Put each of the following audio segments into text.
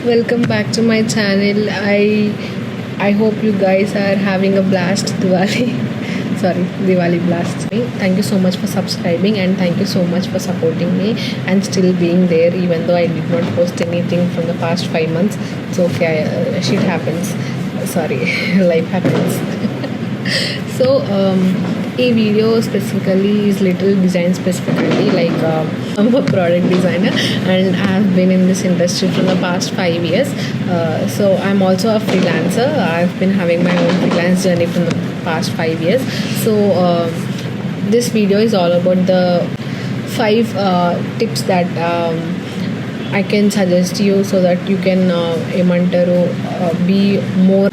Welcome back to my channel. I hope you guys are having a blast Diwali. Sorry, Diwali blast. Thank you so much for subscribing and thank you so much for supporting me and still being there even though I did not post anything from the past 5 months. It's okay, shit happens. Sorry, life happens. So ఈ video specifically is little design specifically like I'm a product designer and I have been in this industry for the past 5 years. So I'm also a freelancer. I've been having my own freelance journey from the past 5 years. So this video is all about the 5 tips that I can suggest you so that you can be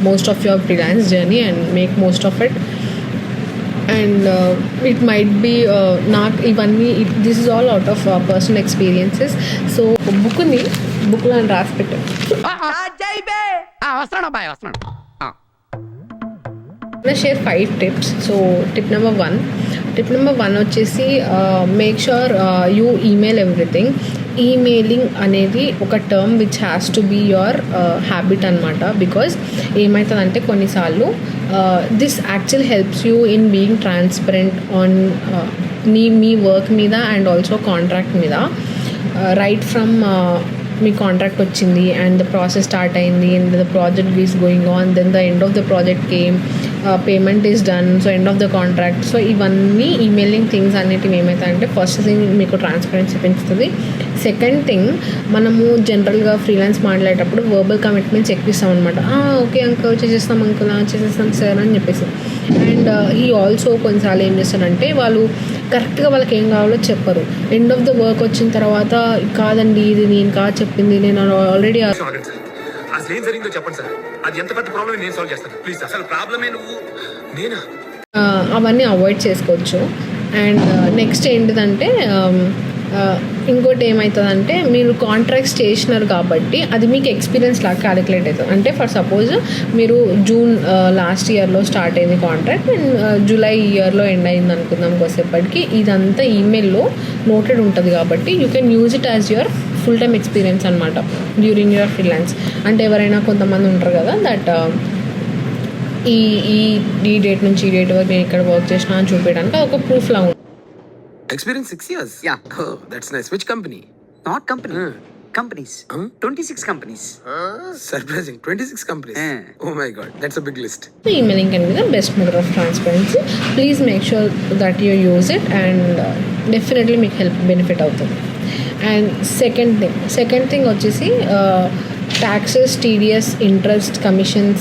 most of your freelance journey and make most of it. And it might be not even me. This is all out of personal experiences. So book lo రాసి పెట్టు. I'm share 5 tips. So tip number 1 వచ్చేసి make sure you email everything. Emailing అనేది ఒక term which has to be your habit అనమాట. Because ఏమవుతుందంటే కొన్నిసార్లు this actual helps you in being transparent on మీ work మీద అండ్ ఆల్సో కాంట్రాక్ట్ మీద. Right from మీ కాంట్రాక్ట్ వచ్చింది అండ్ ద ప్రాసెస్ స్టార్ట్ అయింది and the project is going on, then the end of the project came, payment is done, so end of the contract. So ఇవన్నీ emailing things అనేటివి ఏమవుతాయంటే first thing మీకు transparency పెంచుతుంది. Second thing, మనము జనరల్గా freelance మాట్లాడేటప్పుడు verbal commitments ఎక్కిస్తాం అనమాట. Okay uncle చేసేస్తాం, uncle చేసేస్తాం సార్ అని చెప్పేసి. అండ్ ఈ ఆల్సో కొన్నిసార్లు ఏం చేస్తారంటే వాళ్ళు కరెక్ట్గా వాళ్ళకి ఏం కావాలో చెప్పరు. ఎండ్ ఆఫ్ ద వర్క్ వచ్చిన తర్వాత కాదండి ఇది నేను కాదు చెప్పింది, నేను ఆల్రెడీ అవన్నీ అవాయిడ్ చేసుకోవచ్చు. అండ్ నెక్స్ట్ ఏంటిదంటే ఇంకోటి ఏమవుతుందంటే మీరు కాంట్రాక్ట్స్ చేసినారు కాబట్టి అది మీకు ఎక్స్పీరియన్స్ లాగా క్యాలిక్యులేట్ అవుతుంది. అంటే ఫర్ సపోజ్ మీరు జూన్ లాస్ట్ ఇయర్లో స్టార్ట్ అయింది కాంట్రాక్ట్ అండ్ జూలై ఇయర్లో ఎండ్ అయింది అనుకుందాం కొద్దిసేపటికి, ఇదంతా ఈమెయిల్లో నోటెడ్ ఉంటుంది కాబట్టి you can use it as your full time experience అనమాట డ్యూరింగ్ యువర్ ఫ్రీలాన్స్. అంటే ఎవరైనా కొంతమంది ఉంటారు కదా దట్ ఈ డేట్ నుంచి ఈ డేట్ వరకు నేను ఇక్కడ వర్క్ చేసిన అని చూపించడానికి ఒక ప్రూఫ్ లా ఉంటుంది. Experience 6 years? Yeah. Oh, that's nice. Which company? Not company. Companies. 26 companies. Surprising. 26 companies. Oh my god, that's a big list. Emailing can be the best method of transparency. Please make sure that you use it and definitely make help benefit out of it. And second thing వచ్చేసి taxes, TDS, interest, commissions,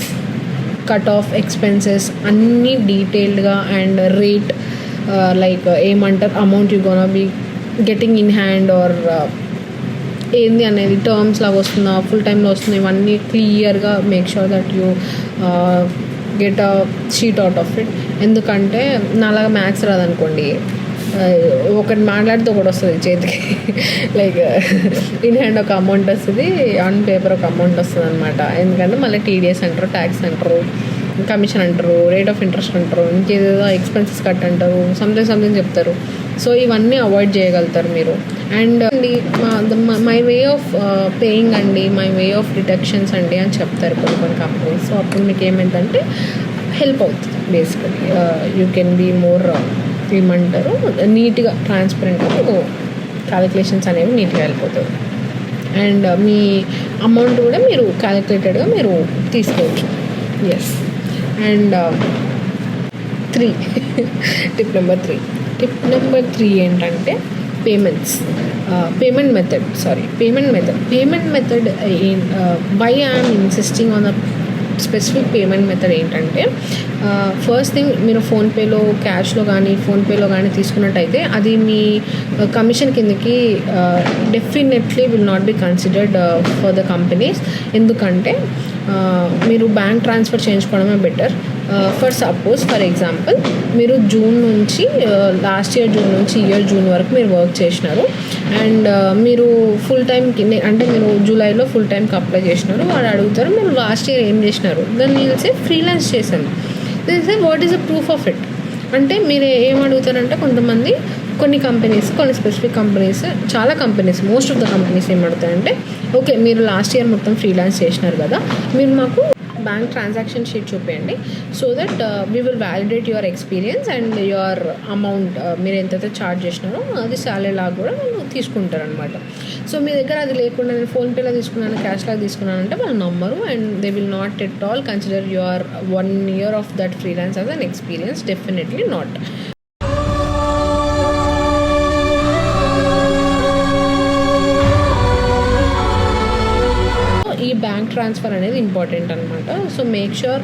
cut off expenses అన్నీ డీటెయిల్డ్గా and rate like ఏమంటారు amount you gonna be getting in hand or ఏంది అనేది terms లాగా వస్తుందా full టైంలో వస్తుంది, ఇవన్నీ క్లియర్గా make sure that you get a sheet out of it. ఎందుకంటే నాలాగా మ్యాథ్స్ రాదనుకోండి, ఒకటి మాట్లాడితే ఒకటి వస్తుంది చేతికి, లైక్ ఇన్ హ్యాండ్ ఒక అమౌంట్ వస్తుంది, ఆన్ పేపర్ ఒక అమౌంట్ వస్తుంది అనమాట. ఎందుకంటే మళ్ళీ టీడీఎస్ అంటారు, ట్యాక్స్ అంటారు, కమిషన్ అంటారు, రేట్ ఆఫ్ ఇంట్రెస్ట్ అంటారు, ఇంకేదో ఎక్స్పెన్సెస్ కట్ అంటారు, సంథింగ్ చెప్తారు. సో ఇవన్నీ అవాయిడ్ చేయగలుగుతారు మీరు. And my way of paying అండి, మై వే ఆఫ్ డిడక్షన్స్ అండి అని చెప్తారు కొన్ని కంపెనీస్. సో అప్పుడు మీకు ఏమైందంటే హెల్ప్ అవుతుంది. Basically you can be more ఏమంటారు నీట్గా ట్రాన్స్పరెంట్గా క్యాలిక్యులేషన్స్ అనేవి నీట్గా వెళ్ళిపోతుంది. అండ్ మీ అమౌంట్ కూడా మీరు క్యాలిక్యులేటెడ్గా మీరు తీసుకోవచ్చు. ఎస్. అండ్ టిప్ నెంబర్ 3 ఏంటంటే payment method. Why I'm insisting on the specific payment method ఏంటంటే ఫస్ట్ థింగ్, మీరు ఫోన్పేలో క్యాష్లో కానీ ఫోన్పేలో కానీ తీసుకున్నట్టయితే అది మీ కమిషన్ కిందకి definitely will not be considered for the companies. ఎందుకంటే మీరు బ్యాంక్ ట్రాన్స్ఫర్ చేయించుకోవడమే బెటర్. ఫర్ ఎగ్జాంపుల్ మీరు జూన్ నుంచి లాస్ట్ ఇయర్ జూన్ నుంచి ఇయర్ జూన్ వరకు మీరు వర్క్ చేసినారు అండ్ మీరు ఫుల్ టైంకి అంటే మీరు జూలైలో ఫుల్ టైంకి అప్లై చేసినారు. వాడు అడుగుతారు మీరు లాస్ట్ ఇయర్ ఏం చేసినారు, దాన్ని తెలిసి ఫ్రీలాన్స్ చేశాను. This what is a proof of it. అంటే మీరు ఏం అడుగుతారంటే కొంతమంది కొన్ని కంపెనీస్, కొన్ని స్పెసిఫిక్ కంపెనీస్, చాలా companies, most of the companies ఏమడుతాయంటే, ఓకే మీరు లాస్ట్ ఇయర్ మొత్తం ఫ్రీలాన్స్ చేసినారు కదా, మీరు మాకు బ్యాంక్ ట్రాన్సాక్షన్ షీట్ చూపించండి, so that we will validate your experience and your amount, మీరు ఎంతైతే ఛార్జ్ చేసినారో అది శాలరీ లాగా కూడా వాళ్ళు తీసుకుంటారనమాట. సో మీ దగ్గర అది లేకుండా నేను ఫోన్పేలో తీసుకున్నాను, క్యాష్ లాగా తీసుకున్నానంటే వాళ్ళు నమ్మరు and they will not at all consider your 1 year of that freelance as an experience, definitely not. ఈ బ్యాంక్ ట్రాన్స్ఫర్ అనేది ఇంపార్టెంట్ అనమాట. So make sure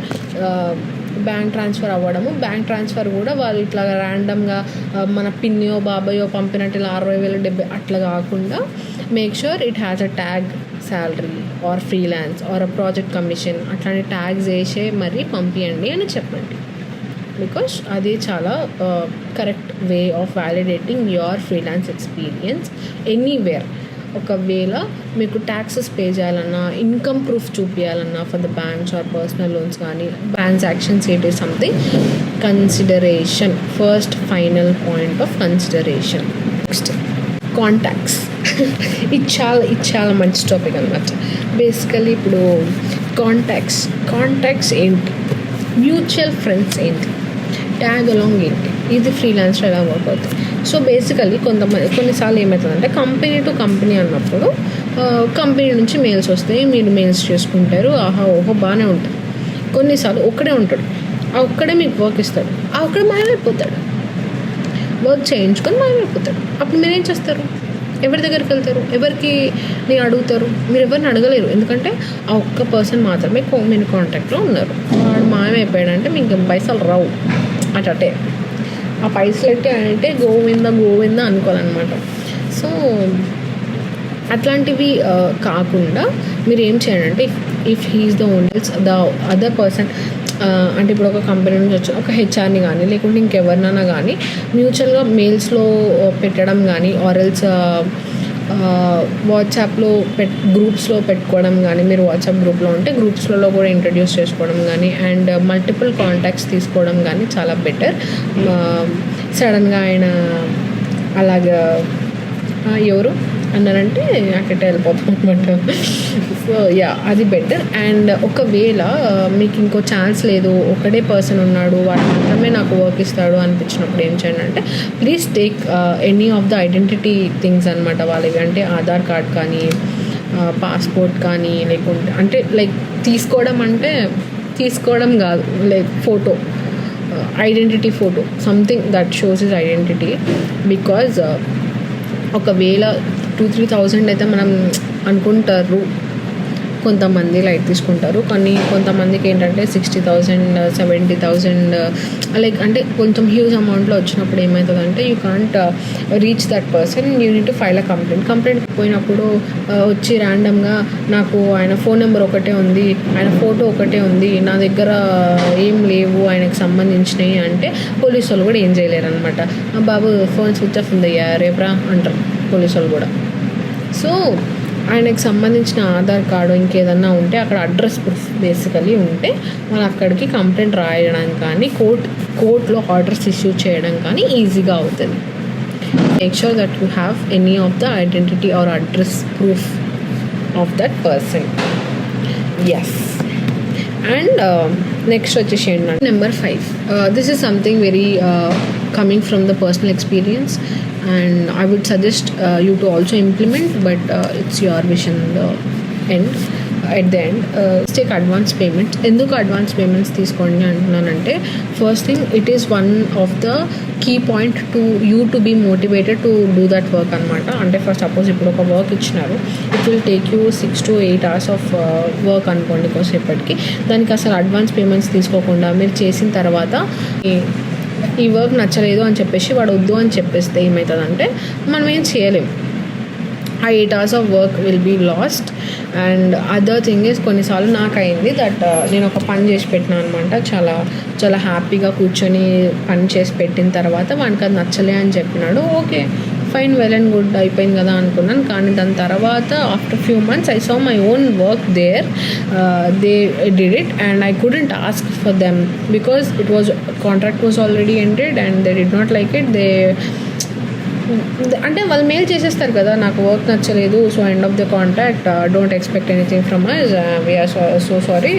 bank transfer అవ్వడము, బ్యాంక్ ట్రాన్స్ఫర్ కూడా వాళ్ళు ఇట్లా ర్యాండమ్గా మన పిన్నో బాబాయో పంపినట్టు ఇలా 60,000 70 అట్లా కాకుండా make sure it has a tag salary or freelance or a project commission అట్లాంటి ట్యాగ్స్ వేసే మరీ పంపించండి అని చెప్పండి. బికాస్ అది చాలా correct way of validating your freelance experience anywhere. ఒకవేళ మీకు ట్యాక్సెస్ పే చేయాలన్నా, ఇన్కమ్ ప్రూఫ్ చూపించాలన్నా for the banks or personal loans కానీ, transactions it is something consideration, first final point of consideration. Next contacts. ఇది చాలా మంచి టాపిక్ అనమాట. Basically ఇప్పుడు కాంటాక్ట్స్ ఏంటి, మ్యూచువల్ ఫ్రెండ్స్ ఏంటి, ట్యాగ్ అలాంగ్ ఏంటి, ఇది ఫ్రీలాన్స్లో ఎలా వర్క్ అవుతుంది. సో బేసికలీ కొన్నిసార్లు ఏమవుతుందంటే కంపెనీ టు కంపెనీ అన్నప్పుడు కంపెనీ నుంచి మెయిల్స్ వస్తాయి, మీరు మెయిల్స్ చేసుకుంటారు, ఓహో బాగానే ఉంటుంది. కొన్నిసార్లు ఒక్కడే ఉంటాడు, ఒక్కడే మీకు వర్క్ ఇస్తాడు, ఒక్కడే మాయమైపోతాడు, వర్క్ చేయించుకొని మాయమైపోతాడు. అప్పుడు మీరేం చేస్తారు, ఎవరి దగ్గరికి వెళ్తారు, ఎవరికి నేను అడుగుతారు, మీరు ఎవరిని అడగలేరు, ఎందుకంటే ఆ ఒక్క పర్సన్ మాత్రమే మీరు కాంటాక్ట్లో ఉన్నారు. వాడు మాయమైపోయాడంటే మీకు పైసలు రావు అటే, ఆ పైసలు అంటే గోవింద అనుకోవాలన్నమాట. సో అట్లాంటివి కాకుండా మీరు ఏం చేయండి అంటే, if he is the owners the other person, అంటే ఇప్పుడు ఒక కంపెనీ నుంచి వచ్చిన ఒక హెచ్ఆర్ని కానీ లేకుంటే ఇంకెవరినైనా కానీ మ్యూచువల్గా మెయిల్స్లో పెట్టడం కానీ ఆర్ఎల్స్ వాట్సాప్లో గ్రూప్స్లో పెట్టుకోవడం కానీ, మీరు వాట్సాప్ గ్రూప్లో ఉంటే గ్రూప్స్లలో కూడా ఇంట్రడ్యూస్ చేసుకోవడం కానీ అండ్ మల్టిపుల్ కాంటాక్ట్స్ తీసుకోవడం కానీ చాలా బెటర్. సడన్గా ఆయన అలాగా ఎవరు అన్నారంటే అక్కడే వెళ్ళిపోతాం అనమాట. సో అది బెటర్. అండ్ ఒకవేళ మీకు ఇంకో ఛాన్స్ లేదు, ఒకడే పర్సన్ ఉన్నాడు, వాడు మాత్రమే నాకు వర్క్ ఇస్తాడు అనిపించినప్పుడు ఏం చేయండి అంటే, please take any of the identity things అనమాట వాళ్ళవి. అంటే ఆధార్ కార్డ్ కానీ, పాస్పోర్ట్ కానీ, లేకుంటే అంటే లైక్ తీసుకోవడం కాదు, like photo, identity photo, something that shows is identity. Because ఒకవేళ 2,000-3,000 అయితే మనం అనుకుంటారు, కొంతమంది లైట్ తీసుకుంటారు, కానీ కొంతమందికి ఏంటంటే 60,000 70,000 లైక్ అంటే కొంచెం హ్యూజ్ అమౌంట్లో వచ్చినప్పుడు ఏమవుతుందంటే you can't reach that person, you need to file a complaint పోయినప్పుడు వచ్చి ర్యాండమ్గా నాకు ఆయన ఫోన్ నెంబర్ ఒకటే ఉంది, ఆయన ఫోటో ఒకటే ఉంది, నా దగ్గర ఏం లేవు ఆయనకు సంబంధించినవి అంటే పోలీసు వాళ్ళు కూడా ఏం చేయలేరు అనమాట. బాబు ఫోన్ స్విచ్ ఆఫ్ ఉందయ్యా రేపురా అంటారు పోలీసు వాళ్ళు కూడా. సో ఆయనకు సంబంధించిన ఆధార్ కార్డు ఇంకేదన్నా ఉంటే అక్కడ అడ్రస్ ప్రూఫ్ బేసికలీ ఉంటే వాళ్ళు అక్కడికి కంప్లైంట్ రాయడం కానీ కోర్టులో ఆర్డర్స్ ఇష్యూ చేయడం కానీ ఈజీగా అవుతుంది. Make sure that you have any of the identity or address proof of that person. Yes. And next వచ్చేసి ఏంటంటే number 5, this is something very coming from the personal experience and I would suggest you to also implement, but it's your vision at the end. Take advance payments. ఎందుకు advance payments తీసుకోండి అంటున్నానంటే, first thing it is one of the key point to you to be motivated to do that work అనమాట. అంటే for suppose ఇప్పుడు ఒక work ఇచ్చినారు, it will take you 6 to 8 hours of work అనుకోండి కొద్దిసేపటికి. దానికి అసలు అడ్వాన్స్ పేమెంట్స్ తీసుకోకుండా మీరు చేసిన తర్వాత ఈ వర్క్ నచ్చలేదు అని చెప్పేసి వాడు వద్దు అని చెప్పేస్తే ఏమవుతుందంటే మనం ఏం చేయలేము. ఆ 8 hours of work will be lost. And other thing is కొన్నిసార్లు నాకు అయింది దట్ నేను ఒక పని చేసి పెట్టినాను అనమాట, చాలా చాలా హ్యాపీగా కూర్చొని పని చేసి పెట్టిన తర్వాత వానికి అది నచ్చలే అని చెప్పినాడు. Okay fine, well and good, అయిపోయింది కదా అనుకున్నాను. కానీ దాని తర్వాత after few months I saw my own work there, they did it and I couldn't ask for them because it was contract was already ended and they did not like it. అంటే వాళ్ళు mail చేసేస్తారు కదా, నాకు work నచ్చలేదు, so end of the contract, don't expect anything from us, we are so sorry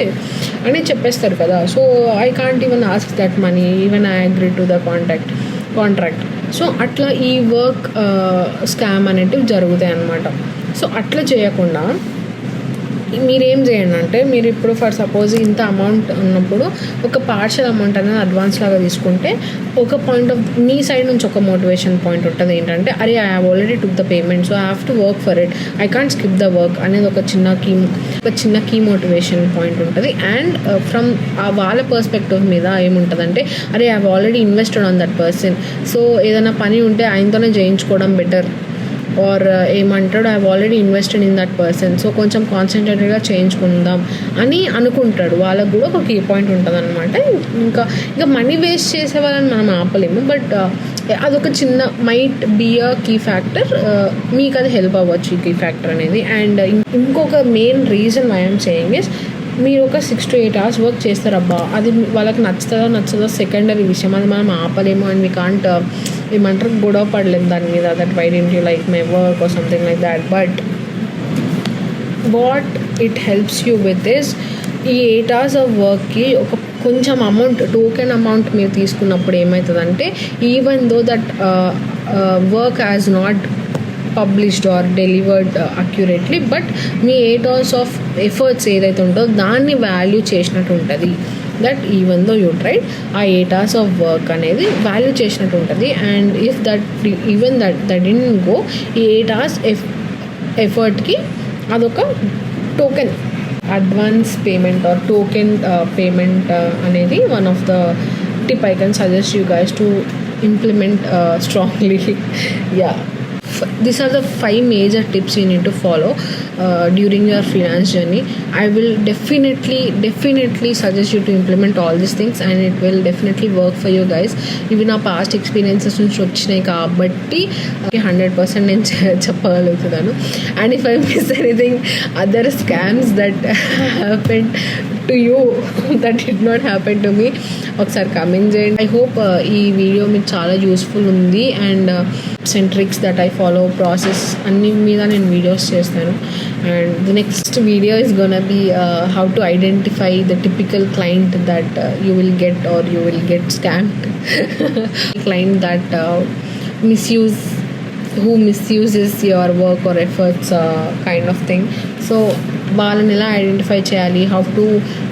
అని చెప్పేస్తారు కదా. So I can't even ask that money, even I agree to the contract. So అట్లా ఈ వర్క్ స్కామ్ అనేటివి జరుగుతాయి అన్నమాట. సో అట్లా చేయకుండా మీరేం చేయండి అంటే, మీరు ఇప్పుడు ఫర్ సపోజ్ ఇంత అమౌంట్ ఉన్నప్పుడు ఒక పార్షల్ అమౌంట్ అనేది అడ్వాన్స్ లాగా తీసుకుంటే ఒక పాయింట్ ఆఫ్ మీ సైడ్ నుంచి ఒక మోటివేషన్ పాయింట్ ఉంటుంది ఏంటంటే, అరే I have already took the payment, so I have to work for it, I can't skip the work అనేది ఒక చిన్న కీ మోటివేషన్ పాయింట్ ఉంటుంది. అండ్ ఫ్రమ్ వాళ్ళ పర్స్పెక్టివ్ మీద ఏముంటుందంటే, అరే I have already invested on that person, so ఏదైనా పని ఉంటే ఆయనతోనే చేయించుకోవడం బెటర్, ఆర్ ఏమంటాడు I have already invested in that person, so కొంచెం కాన్సన్ట్రేటెడ్గా చేయించుకుందాం అని అనుకుంటాడు. వాళ్ళకు కూడా ఒక కీ పాయింట్ ఉంటుంది అనమాట. ఇంకా మనీ వేస్ట్ చేసే వాళ్ళని మనం ఆపలేము, బట్ అదొక చిన్న might be a key factor, మీకు అది హెల్ప్ అవ్వచ్చు ఈ కీ ఫ్యాక్టర్ అనేది. అండ్ ఇంకొక main reason why I'm saying is, మీరు ఒక 6 to 8 hours వర్క్ చేస్తారబ్బా, అది వాళ్ళకి నచ్చుతుందో సెకండరీ విషయం, అది మనం ఆపలేము. అండ్ వీ కాంట్ ఏమంటారు గొడవ పడలేము దాని మీద, that why don't you like my work or something like that. But what it helps you with is, ఈ 8 hours ఆఫ్ వర్క్కి ఒక కొంచెం అమౌంట్, టోకెన్ అమౌంట్ మీరు తీసుకున్నప్పుడు ఏమవుతుందంటే, even though that work has not published or delivered accurately, but మీ 8 hours of efforts ఏదైతే ఉంటుందో దాన్ని వాల్యూ చేసినట్టు ఉంటుంది. That even though you tried, ఆ 8 hours ఆఫ్ వర్క్ అనేది వాల్యూ చేసినట్టు ఉంటుంది. And if that even that didn't go, ఈ 8 hours ఎఫర్ట్కి అదొక token advance payment or token payment అనేది one of the tip I can suggest you guys to implement strongly. Yeah. These are the 5 major tips you need to follow during your freelance journey. I will definitely suggest you to implement all these things, and it will definitely work for you guys. Even our past experiences నుంచి వచ్చినాయి కాబట్టి 100% నేను చెప్పగలుగుతున్నాను. And if I miss anything, other scams that happened to you that did not happen to me, ఒకసారి comment చేయండి. I hope ఈ video మీకు చాలా useful ఉంది. And tricks that I follow, process అన్ని మీద నేను వీడియోస్ చేస్తాను. And the next video is gonna be how to identify the typical client that you will get or you will get scammed, client that who misuses your work or efforts, kind of thing. So వాళ్ళని ఎలా identify చేయాలి, how to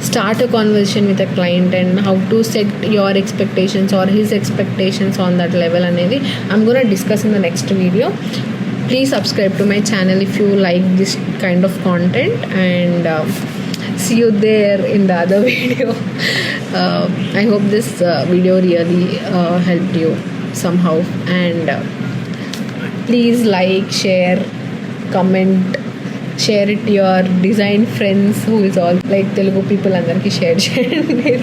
start a conversation with a client, and how to set your expectations or his expectations on that level అనేది I'm gonna discuss in the next video. Please subscribe to my channel if you like this kind of content, and see you there in the other video. I hope this video really helped you somehow, and please like, share, comment, share it to your design friends who is all like Telugu people, andarki share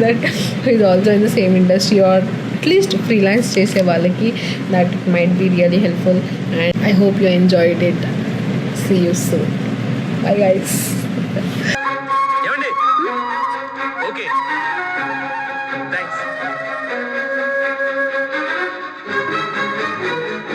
that who is also in the same industry, or at least freelance chese వాళ్ళకి that might be really helpful. And I hope you enjoyed it. See you soon. Bye guys.